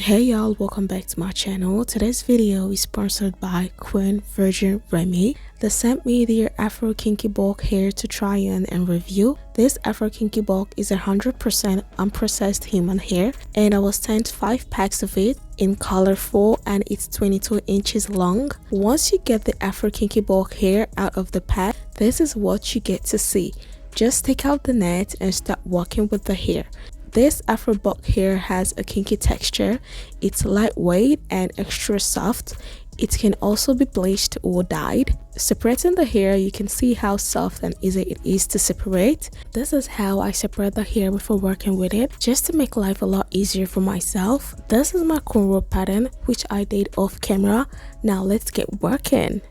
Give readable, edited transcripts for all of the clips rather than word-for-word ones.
Hey y'all, welcome back to my channel. Today's video is sponsored by Queen Virgin Remy. They sent me their Afro Kinky bulk hair to try on and review. This Afro Kinky bulk is 100% unprocessed human hair, and I was sent 5 packs of it in color 4 and it's 22 inches long. Once you get the Afro Kinky bulk hair out of the pack, this is what you get to see. Just take out the net and start working with the hair. This Afro bulk hair has a kinky texture. It's lightweight and extra soft. It can also be bleached or dyed. Separating the hair, you can see how soft and easy it is to separate. This is how I separate the hair before working with it, just to make life a lot easier for myself. This is my cornrow pattern, which I did off camera. Now let's get working.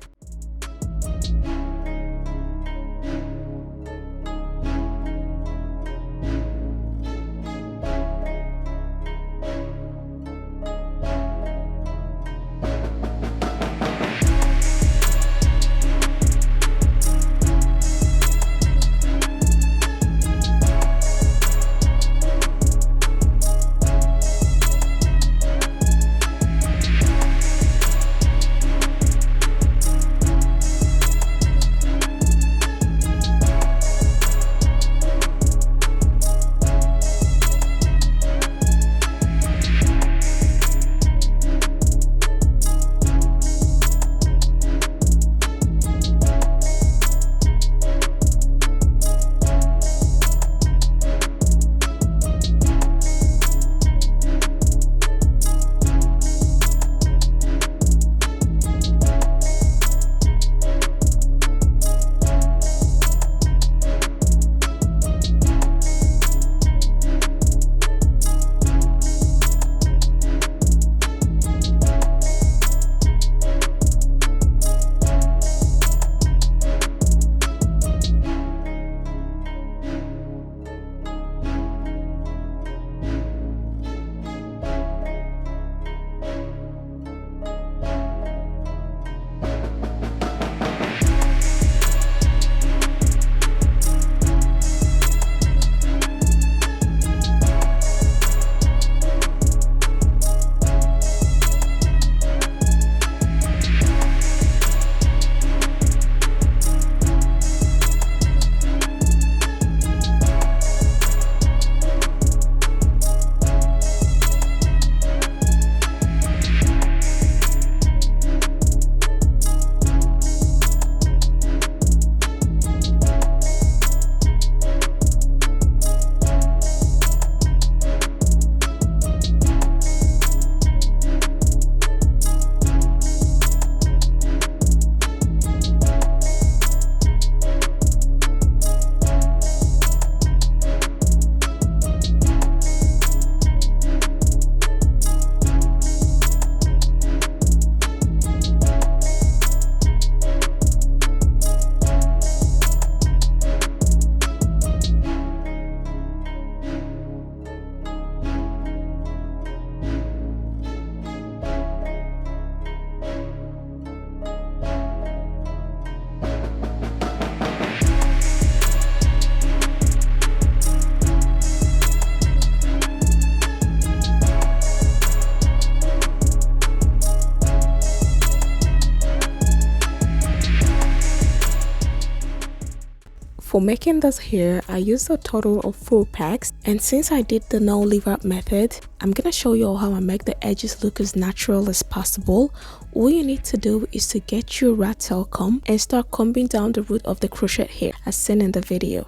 For making this hair, I used a total of 4 packs, and since I did the no leave out method, I'm gonna show you all how I make the edges look as natural as possible. All you need to do is to get your rat tail comb and start combing down the root of the crochet hair as seen in the video.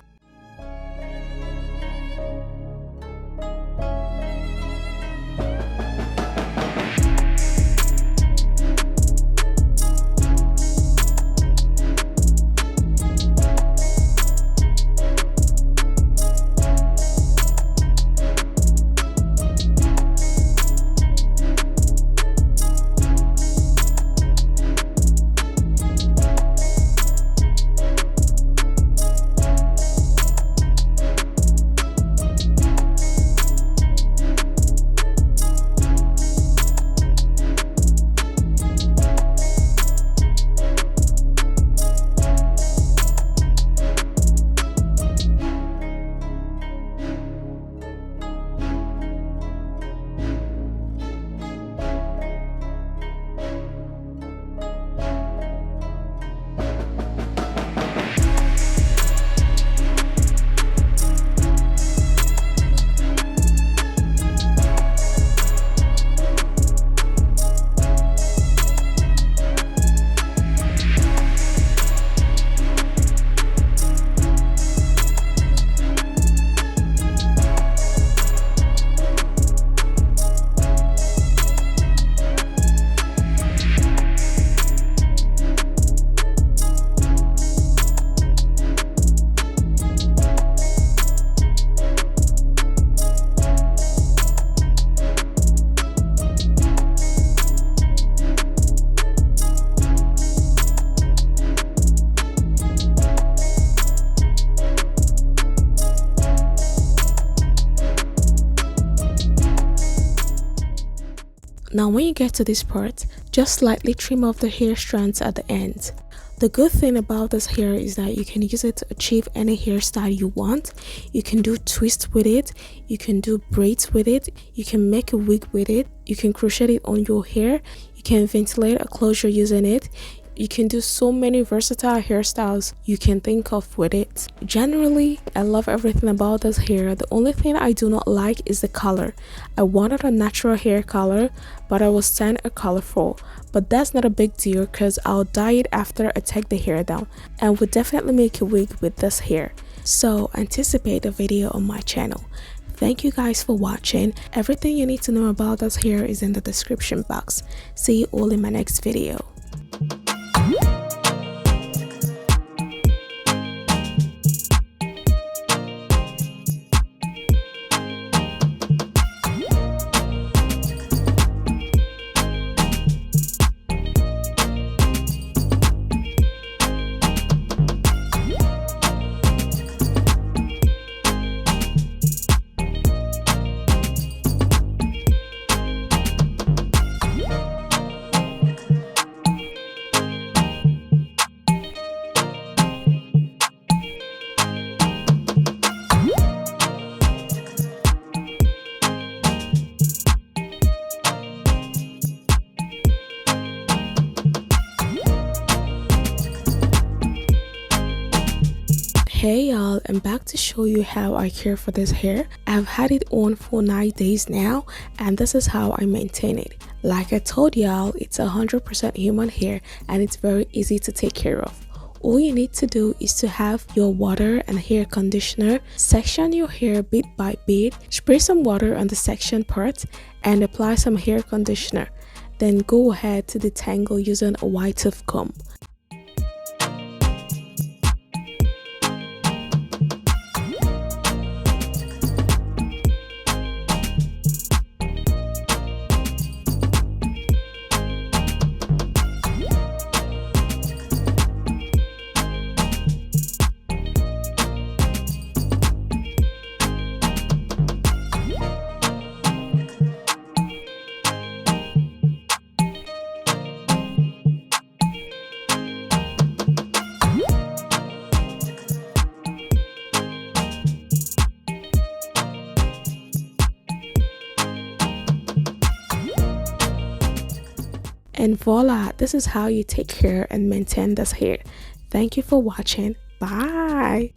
Now when you get to this part, just slightly trim off the hair strands at the end. The good thing about this hair is that you can use it to achieve any hairstyle you want. You can do twists with it, you can do braids with it, you can make a wig with it, you can crochet it on your hair, you can ventilate a closure using it. You can do so many versatile hairstyles you can think of with it. Generally, I love everything about this hair. The only thing I do not like is the color. I wanted a natural hair color, but I was sent a colorful. But that's not a big deal because I'll dye it after I take the hair down, and would definitely make a wig with this hair. So anticipate a video on my channel. Thank you guys for watching. Everything you need to know about this hair is in the description box. See you all in my next video. Hey y'all, I'm back to show you how I care for this hair. I've had it on for 9 days now, and this is how I maintain it. Like I told y'all, it's 100% human hair and it's very easy to take care of. All you need to do is to have your water and hair conditioner, section your hair bit by bit, spray some water on the section part and apply some hair conditioner. Then go ahead to detangle using a wide tooth comb. And voila, this is how you take care and maintain this hair. Thank you for watching. Bye.